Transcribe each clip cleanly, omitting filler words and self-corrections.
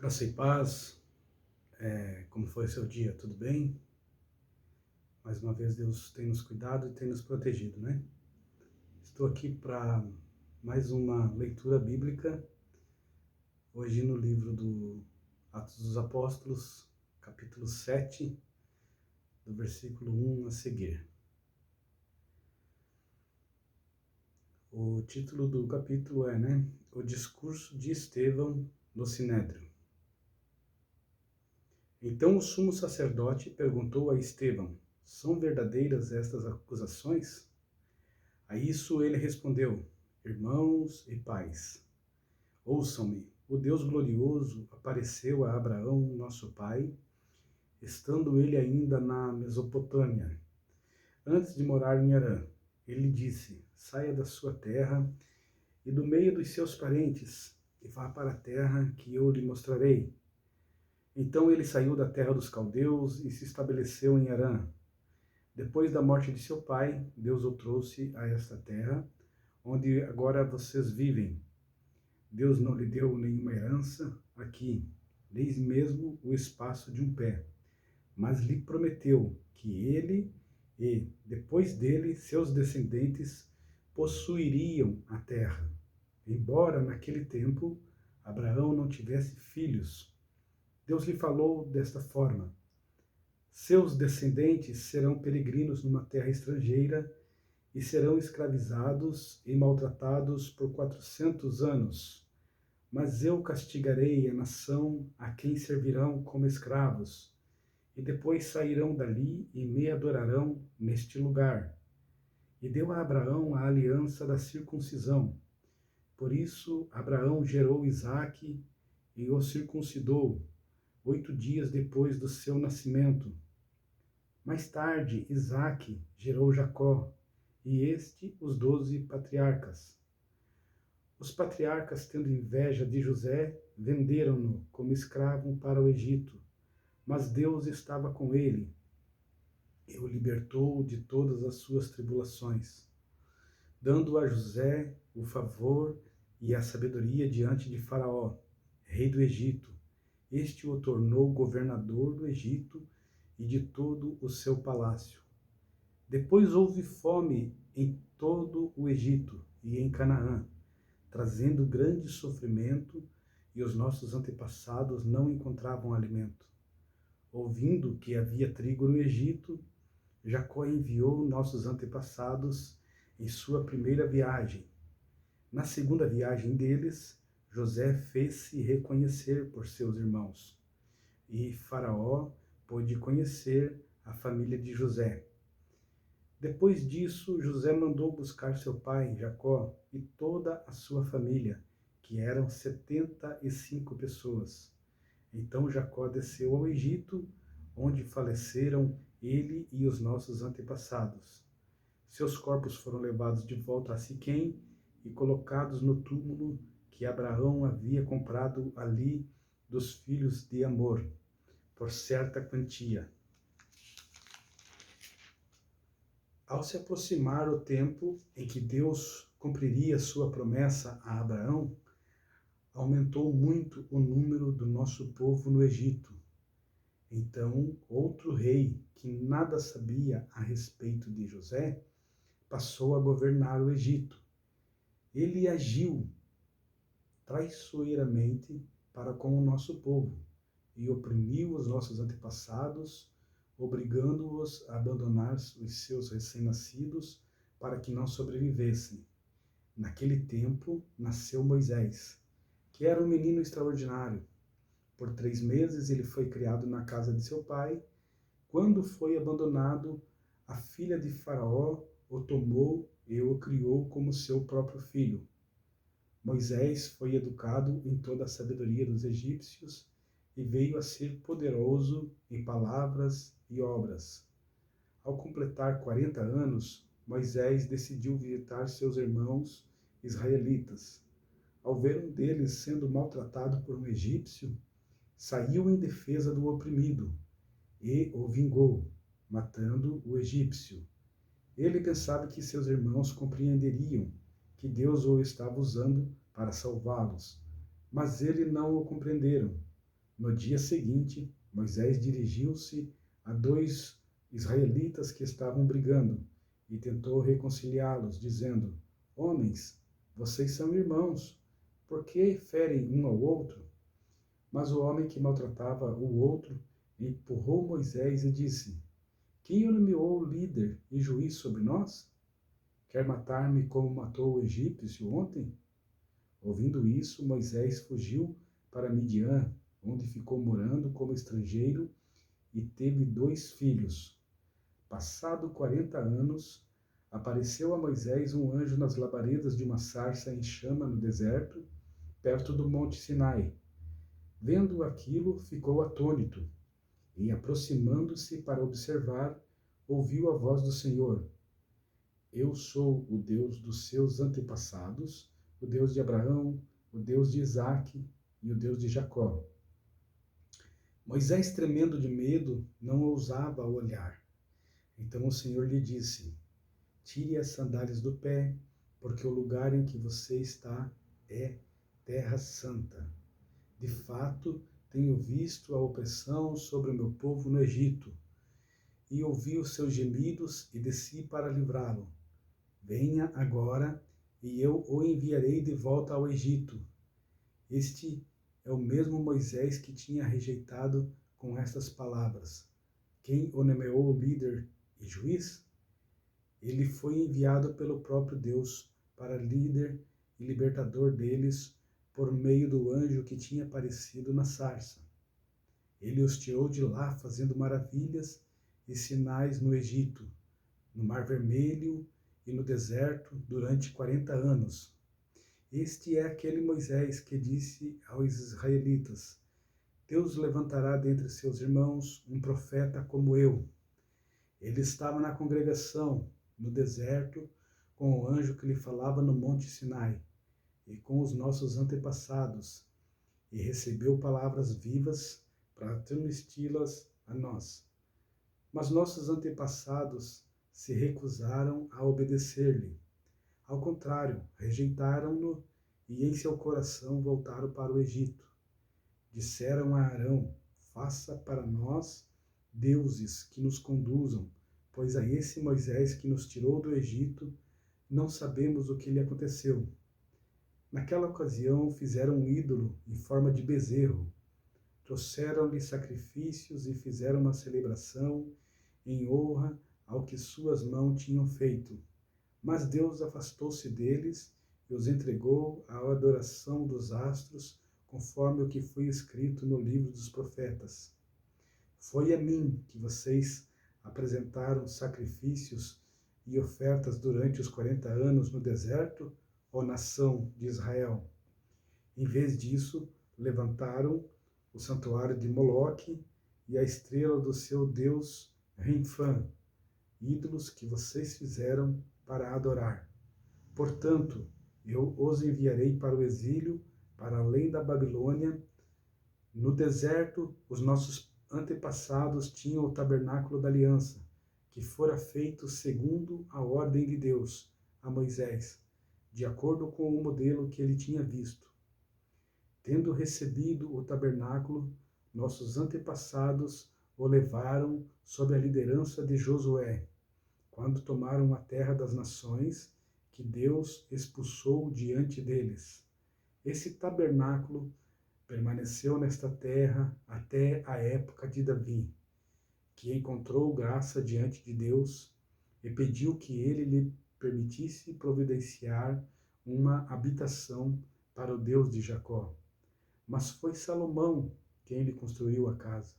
Graça e paz, como foi seu dia? Tudo bem? Mais uma vez Deus tem nos cuidado e tem nos protegido, né? Estou aqui para mais uma leitura bíblica, hoje no livro do Atos dos Apóstolos, capítulo 7, do versículo 1 a seguir. O título do capítulo é, O Discurso de Estevão no Sinédrio. Então o sumo sacerdote perguntou a Estevão: são verdadeiras estas acusações? A isso ele respondeu: irmãos e pais, ouçam-me. O Deus glorioso apareceu a Abraão, nosso pai, estando ele ainda na Mesopotâmia, antes de morar em Harã. Ele disse: saia da sua terra e do meio dos seus parentes, e vá para a terra que eu lhe mostrarei. Então ele saiu da terra dos caldeus e se estabeleceu em Harã. Depois da morte de seu pai, Deus o trouxe a esta terra, onde agora vocês vivem. Deus não lhe deu nenhuma herança aqui, nem mesmo o espaço de um pé, mas lhe prometeu que ele e, depois dele, seus descendentes possuiriam a terra. Embora naquele tempo Abraão não tivesse filhos, Deus lhe falou desta forma: seus descendentes serão peregrinos numa terra estrangeira e serão escravizados e maltratados por 400 anos. Mas eu castigarei a nação a quem servirão como escravos, e depois sairão dali e me adorarão neste lugar. E deu a Abraão a aliança da circuncisão. Por isso Abraão gerou Isaque e o circuncidou 8 dias depois do seu nascimento. Mais tarde, Isaque gerou Jacó, e este os 12 patriarcas. Os patriarcas, tendo inveja de José, venderam-no como escravo para o Egito, mas Deus estava com ele e o libertou de todas as suas tribulações, dando a José o favor e a sabedoria diante de Faraó, rei do Egito. Este o tornou governador do Egito e de todo o seu palácio. Depois houve fome em todo o Egito e em Canaã, trazendo grande sofrimento, e os nossos antepassados não encontravam alimento. Ouvindo que havia trigo no Egito, Jacó enviou nossos antepassados em sua primeira viagem. Na segunda viagem deles, José fez-se reconhecer por seus irmãos, e Faraó pôde conhecer a família de José. Depois disso, José mandou buscar seu pai, Jacó, e toda a sua família, que eram 75 pessoas. Então Jacó desceu ao Egito, onde faleceram ele e os nossos antepassados. Seus corpos foram levados de volta a Siquém e colocados no túmulo que Abraão havia comprado ali dos filhos de Amor, por certa quantia. Ao se aproximar o tempo em que Deus cumpriria sua promessa a Abraão, aumentou muito o número do nosso povo no Egito. Então, outro rei, que nada sabia a respeito de José, passou a governar o Egito. Ele agiu traiçoeiramente para com o nosso povo e oprimiu os nossos antepassados, obrigando-os a abandonar os seus recém-nascidos para que não sobrevivessem. Naquele tempo nasceu Moisés, que era um menino extraordinário. Por 3 meses ele foi criado na casa de seu pai. Quando foi abandonado, a filha de Faraó o tomou e o criou como seu próprio filho. Moisés foi educado em toda a sabedoria dos egípcios e veio a ser poderoso em palavras e obras. Ao completar 40 anos, Moisés decidiu visitar seus irmãos israelitas. Ao ver um deles sendo maltratado por um egípcio, saiu em defesa do oprimido e o vingou, matando o egípcio. Ele pensava que seus irmãos compreenderiam que Deus o estava usando para salvá-los, mas eles não o compreenderam. No dia seguinte, Moisés dirigiu-se a dois israelitas que estavam brigando e tentou reconciliá-los, dizendo: Homens, vocês são irmãos, por que ferem um ao outro? Mas o homem que maltratava o outro empurrou Moisés e disse: Quem o nomeou líder e juiz sobre nós? Quer matar-me como matou o egípcio ontem? Ouvindo isso, Moisés fugiu para Midian, onde ficou morando como estrangeiro e teve 2 filhos. Passado 40 anos, apareceu a Moisés um anjo nas labaredas de uma sarça em chama no deserto, perto do monte Sinai. Vendo aquilo, ficou atônito e, aproximando-se para observar, ouviu a voz do Senhor: Eu sou o Deus dos seus antepassados, o Deus de Abraão, o Deus de Isaque e o Deus de Jacó. Moisés, tremendo de medo, não ousava olhar. Então o Senhor lhe disse: Tire as sandálias do pé, porque o lugar em que você está é terra santa. De fato, tenho visto a opressão sobre o meu povo no Egito, e ouvi os seus gemidos e desci para livrá-lo. Venha agora, e eu o enviarei de volta ao Egito. Este é o mesmo Moisés que tinha rejeitado com estas palavras: Quem o nomeou líder e juiz? Ele foi enviado pelo próprio Deus para líder e libertador deles por meio do anjo que tinha aparecido na sarça. Ele os tirou de lá fazendo maravilhas e sinais no Egito, no Mar Vermelho e no deserto durante 40 anos. Este é aquele Moisés que disse aos israelitas: Deus levantará dentre seus irmãos um profeta como eu. Ele estava na congregação, no deserto, com o anjo que lhe falava no monte Sinai, e com os nossos antepassados, e recebeu palavras vivas para transmiti-las a nós. Mas nossos antepassados se recusaram a obedecer-lhe. Ao contrário, rejeitaram-no e em seu coração voltaram para o Egito. Disseram a Arão: Faça para nós deuses que nos conduzam, pois a esse Moisés que nos tirou do Egito, não sabemos o que lhe aconteceu. Naquela ocasião fizeram um ídolo em forma de bezerro, trouxeram-lhe sacrifícios e fizeram uma celebração em honra ao que suas mãos tinham feito. Mas Deus afastou-se deles e os entregou à adoração dos astros, conforme o que foi escrito no livro dos profetas. Foi a mim que vocês apresentaram sacrifícios e ofertas durante os 40 anos no deserto, ó nação de Israel. Em vez disso, levantaram o santuário de Moloque e a estrela do seu deus Renfã, ídolos que vocês fizeram para adorar. Portanto, eu os enviarei para o exílio, para além da Babilônia. No deserto, os nossos antepassados tinham o tabernáculo da aliança, que fora feito segundo a ordem de Deus a Moisés, de acordo com o modelo que ele tinha visto. Tendo recebido o tabernáculo, nossos antepassados o levaram sob a liderança de Josué, quando tomaram a terra das nações que Deus expulsou diante deles. Esse tabernáculo permaneceu nesta terra até a época de Davi, que encontrou graça diante de Deus e pediu que ele lhe permitisse providenciar uma habitação para o Deus de Jacó. Mas foi Salomão quem lhe construiu a casa.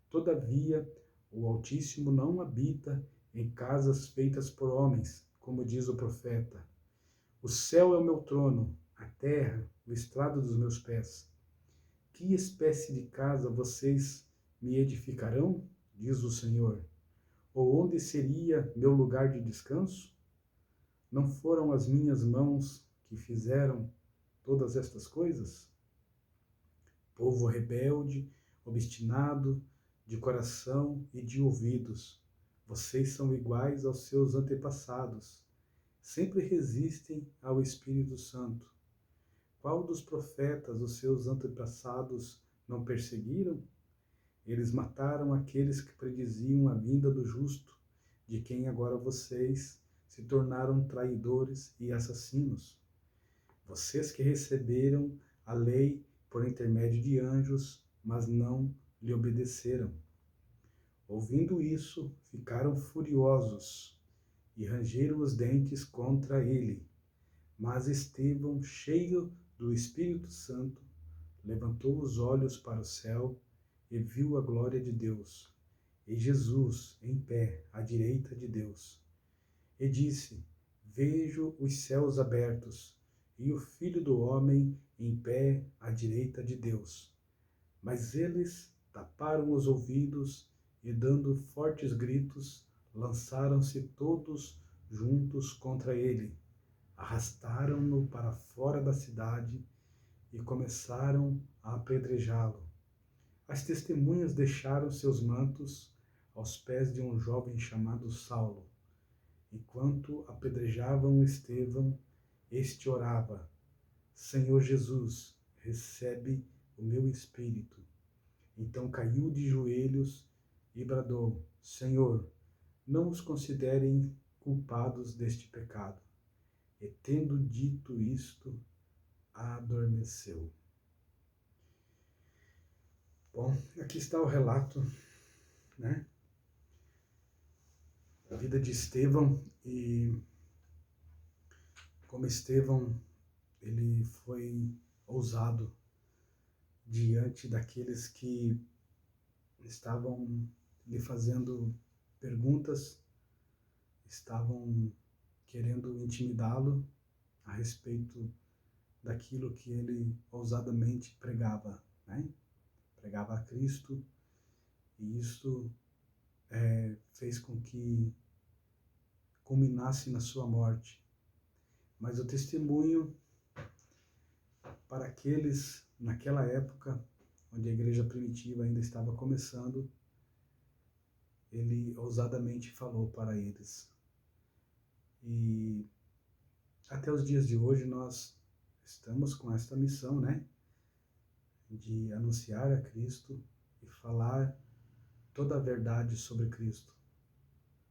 Todavia, o Altíssimo não habita em casas feitas por homens, como diz o profeta. O céu é o meu trono, a terra, o estrado dos meus pés. Que espécie de casa vocês me edificarão? Diz o Senhor. Ou onde seria meu lugar de descanso? Não foram as minhas mãos que fizeram todas estas coisas? Povo rebelde, obstinado, de coração e de ouvidos, vocês são iguais aos seus antepassados. Sempre resistem ao Espírito Santo. Qual dos profetas os seus antepassados não perseguiram? Eles mataram aqueles que prediziam a vinda do justo, de quem agora vocês se tornaram traidores e assassinos. Vocês que receberam a lei por intermédio de anjos, mas não lhe obedeceram. Ouvindo isso, ficaram furiosos e rangeram os dentes contra ele. Mas Estevão, cheio do Espírito Santo, levantou os olhos para o céu e viu a glória de Deus, e Jesus em pé à direita de Deus. E disse: Vejo os céus abertos e o Filho do Homem em pé à direita de Deus. Mas eles taparam os ouvidos e, dando fortes gritos, lançaram-se todos juntos contra ele. Arrastaram-no para fora da cidade e começaram a apedrejá-lo. As testemunhas deixaram seus mantos aos pés de um jovem chamado Saulo. Enquanto apedrejavam Estevão, este orava: Senhor Jesus, recebe o meu espírito. Então caiu de joelhos e bradou: Senhor, não os considerem culpados deste pecado. E tendo dito isto, adormeceu. Bom, aqui está o relato, né? A vida de Estevão, e como Estevão ele foi ousado diante daqueles que estavam lhe fazendo perguntas, estavam querendo intimidá-lo a respeito daquilo que ele ousadamente pregava, né? Pregava a Cristo, e isso fez com que culminasse na sua morte. Mas o testemunho para aqueles, naquela época, onde a igreja primitiva ainda estava começando, ele ousadamente falou para eles. E até os dias de hoje nós estamos com esta missão, né? De anunciar a Cristo e falar toda a verdade sobre Cristo,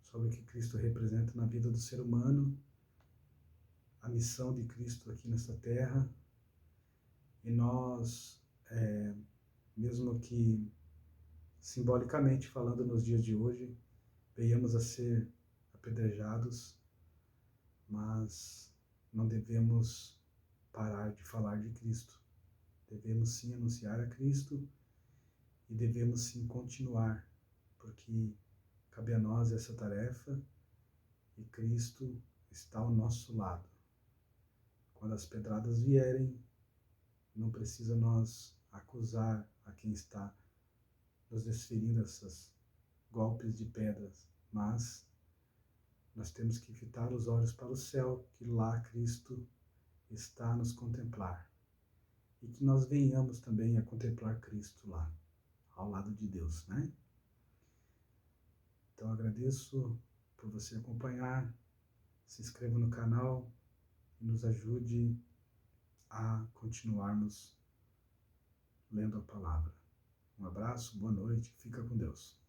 sobre o que Cristo representa na vida do ser humano, a missão de Cristo aqui nesta terra. E nós, mesmo que simbolicamente falando nos dias de hoje, venhamos a ser apedrejados, mas não devemos parar de falar de Cristo. Devemos sim anunciar a Cristo e devemos sim continuar, porque cabe a nós essa tarefa e Cristo está ao nosso lado. Quando as pedradas vierem, não precisa nós acusar a quem está nos desferindo esses golpes de pedras, mas nós temos que fitar os olhos para o céu, que lá Cristo está a nos contemplar. E que nós venhamos também a contemplar Cristo lá, ao lado de Deus, né? Então agradeço por você acompanhar, se inscreva no canal e nos ajude a continuarmos lendo a palavra. Um abraço, boa noite, fica com Deus.